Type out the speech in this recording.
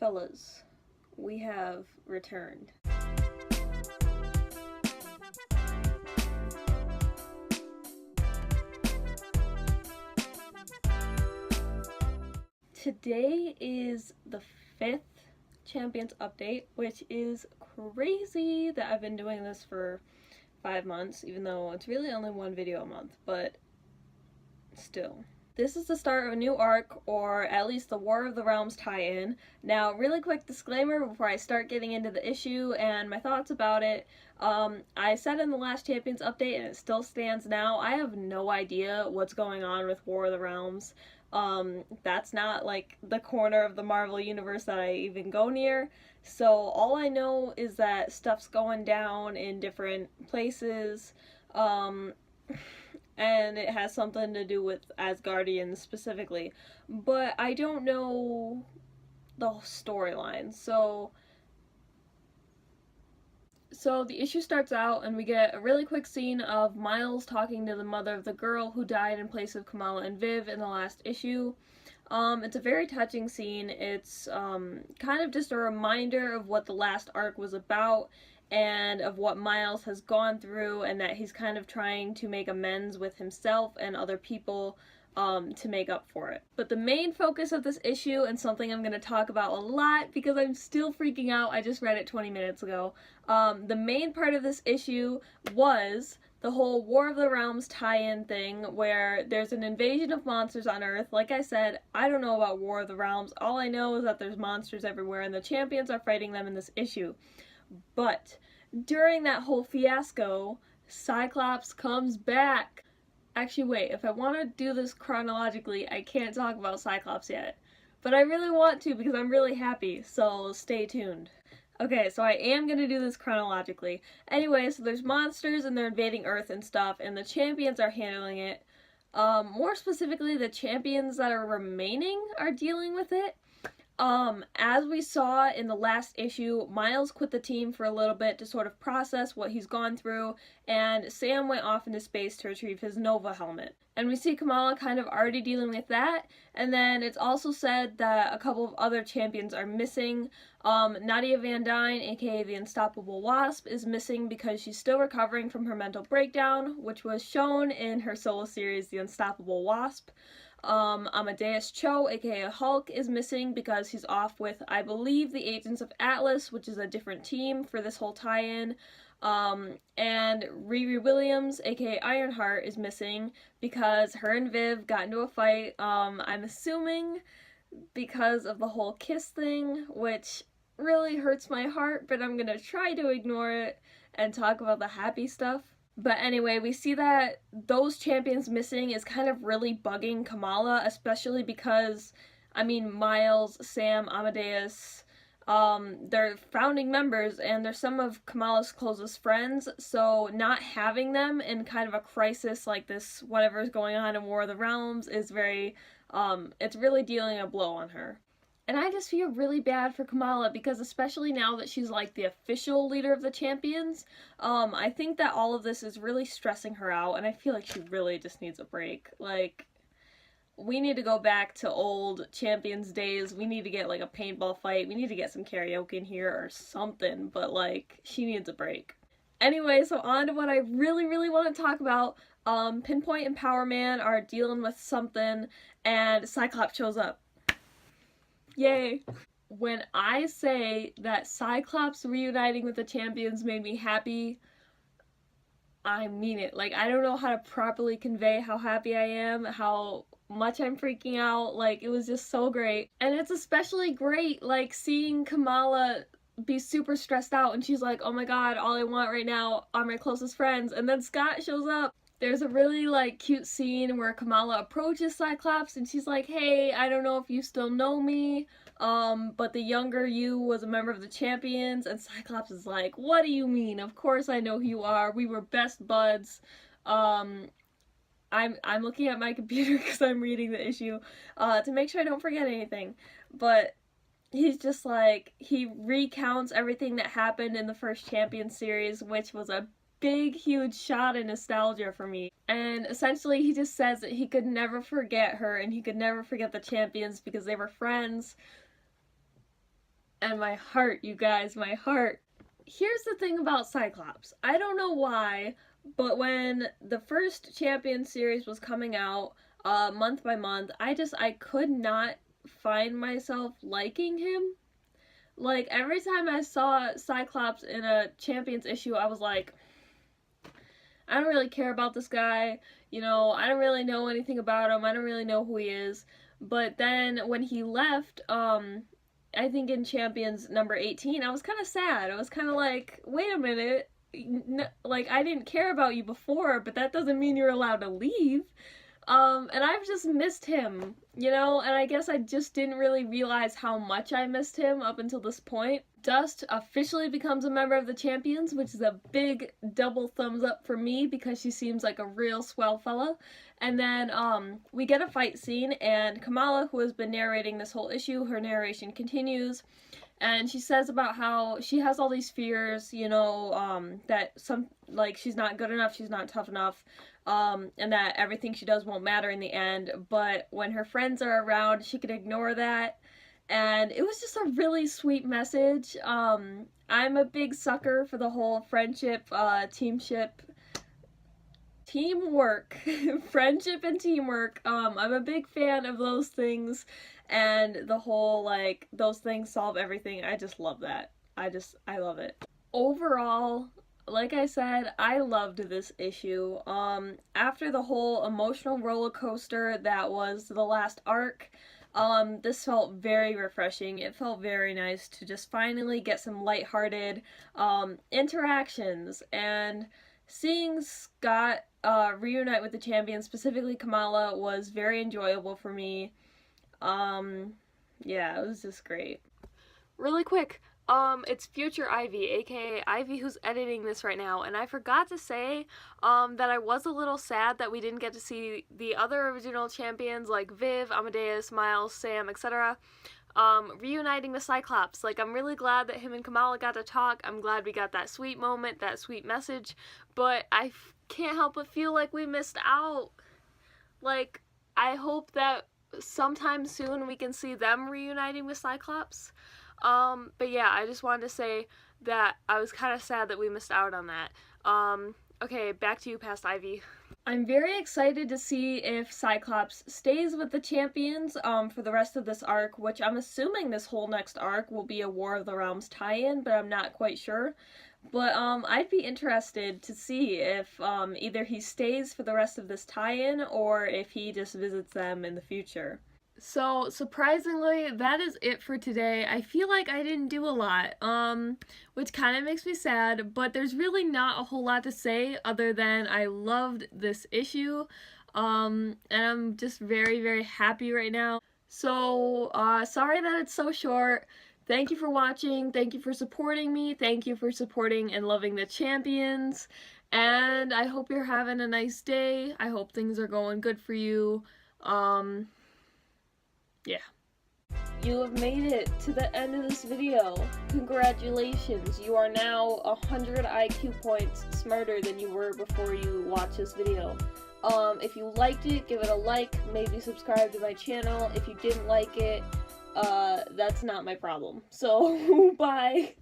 Fellas, we have returned. Today is the 5th Champions update, which is crazy that I've been doing this for 5 months, even though it's really only one video a month, but still. This is the start of a new arc, or at least the War of the Realms tie-in. Now, really quick disclaimer before I start getting into the issue and my thoughts about it. I said in the last Champions update, and it still stands now, I have no idea what's going on with War of the Realms. That's not like the corner of the Marvel universe that I even go near. So all I know is that stuff's going down in different places. And it has something to do with Asgardians specifically, but I don't know the storyline. So the issue starts out and we get a really quick scene of Miles talking to the mother of the girl who died in place of Kamala and Viv in the last issue. It's a very touching scene. It's kind of just a reminder of what the last arc was about and of what Miles has gone through, and that he's kind of trying to make amends with himself and other people to make up for it. But the main focus of this issue, and something I'm going to talk about a lot because I'm still freaking out, I just read it 20 minutes ago, the main part of this issue was the whole War of the Realms tie-in thing, where there's an invasion of monsters on Earth. Like I said, I don't know about War of the Realms. All I know is that there's monsters everywhere and the champions are fighting them in this issue. But during that whole fiasco, Cyclops comes back. Actually, wait, if I want to do this chronologically, I can't talk about Cyclops yet. But I really want to because I'm really happy, so stay tuned. Okay, so I am going to do this chronologically. Anyway, so there's monsters and they're invading Earth and stuff, and the champions are handling it. More specifically, the champions that are remaining are dealing with it. As we saw in the last issue, Miles quit the team for a little bit to sort of process what he's gone through, and Sam went off into space to retrieve his Nova helmet. And we see Kamala kind of already dealing with that, and then it's also said that a couple of other champions are missing. Nadia Van Dyne, aka the Unstoppable Wasp, is missing because she's still recovering from her mental breakdown, which was shown in her solo series, The Unstoppable Wasp. Amadeus Cho, aka Hulk, is missing because he's off with, I believe, the Agents of Atlas, which is a different team for this whole tie-in. And Riri Williams, aka Ironheart, is missing because her and Viv got into a fight, I'm assuming because of the whole kiss thing, which really hurts my heart, but I'm gonna try to ignore it and talk about the happy stuff. But anyway, we see that those champions missing is kind of really bugging Kamala, especially because, I mean, Miles, Sam, Amadeus, they're founding members and they're some of Kamala's closest friends, so not having them in kind of a crisis like this, whatever's going on in War of the Realms, is very, it's really dealing a blow on her. And I just feel really bad for Kamala because, especially now that she's like the official leader of the champions, I think that all of this is really stressing her out, and I feel like she really just needs a break. Like, we need to go back to old champions days. We need to get like a paintball fight. We need to get some karaoke in here or something, but like, she needs a break. Anyway, so on to what I really want to talk about. Pinpoint and Power Man are dealing with something, and Cyclops shows up. Yay! When I say that Cyclops reuniting with the champions made me happy, I mean it. Like, I don't know how to properly convey how happy I am, how much I'm freaking out. Like, it was just so great. And it's especially great, like, seeing Kamala be super stressed out and she's like, oh my god, all I want right now are my closest friends. And then Scott shows up. There's a really, like, cute scene where Kamala approaches Cyclops and she's like, hey, I don't know if you still know me, but the younger you was a member of the champions. And Cyclops is like, what do you mean? Of course I know who you are. We were best buds. I'm looking at my computer because I'm reading the issue to make sure I don't forget anything. But he's just like, he recounts everything that happened in the first Champions series, which was a big, huge shot of nostalgia for me. And essentially he just says that he could never forget her and he could never forget the champions because they were friends. And my heart, you guys, my heart. Here's the thing about Cyclops. I don't know why, but when the first Champion series was coming out, month by month, I could not find myself liking him. Like, every time I saw Cyclops in a Champions issue, I was like, I don't really care about this guy, you know, I don't really know anything about him, I don't really know who he is. But then when he left, I think in Champions number 18, I was kind of sad. I was kind of like, wait a minute, like, I didn't care about you before, but that doesn't mean you're allowed to leave. And I've just missed him, you know, and I guess I just didn't really realize how much I missed him up until this point. Dust officially becomes a member of the Champions, which is a big double thumbs up for me because she seems like a real swell fella. And then, we get a fight scene, and Kamala, who has been narrating this whole issue, her narration continues, and she says about how she has all these fears, you know, that she's not good enough, she's not tough enough, and that everything she does won't matter in the end, but when her friends are around, she can ignore that, and it was just a really sweet message. I'm a big sucker for the whole friendship, teamwork, friendship and teamwork. I'm a big fan of those things, and the whole, like, those things solve everything. I just love that. I love it. Overall, like I said, I loved this issue. After the whole emotional roller coaster that was the last arc, this felt very refreshing. It felt very nice to just finally get some lighthearted, interactions, and seeing Scott reunite with the Champions, specifically Kamala, was very enjoyable for me. Yeah, it was just great. Really quick, it's future Ivy, aka Ivy, who's editing this right now, and I forgot to say, that I was a little sad that we didn't get to see the other original Champions, like Viv, Amadeus, Miles, Sam, etc., reuniting the Cyclops. Like, I'm really glad that him and Kamala got to talk. I'm glad we got that sweet moment, that sweet message, but I can't help but feel like we missed out. Like, I hope that sometime soon we can see them reuniting with Cyclops. But yeah, I just wanted to say that I was kind of sad that we missed out on that. Okay, back to you, Past Ivy. I'm very excited to see if Cyclops stays with the Champions, for the rest of this arc, which I'm assuming this whole next arc will be a War of the Realms tie-in, but I'm not quite sure. But, I'd be interested to see if, either he stays for the rest of this tie-in, or if he just visits them in the future. So, surprisingly, that is it for today. I feel like I didn't do a lot, which kind of makes me sad, but there's really not a whole lot to say other than I loved this issue, and I'm just very, very happy right now. So, sorry that it's so short. Thank you for watching, thank you for supporting me, thank you for supporting and loving the Champions, and I hope you're having a nice day. I hope things are going good for you. Yeah. You have made it to the end of this video. Congratulations, you are now 100 IQ points smarter than you were before you watched this video. If you liked it, give it a like, maybe subscribe to my channel. If you didn't like it, that's not my problem. So, bye!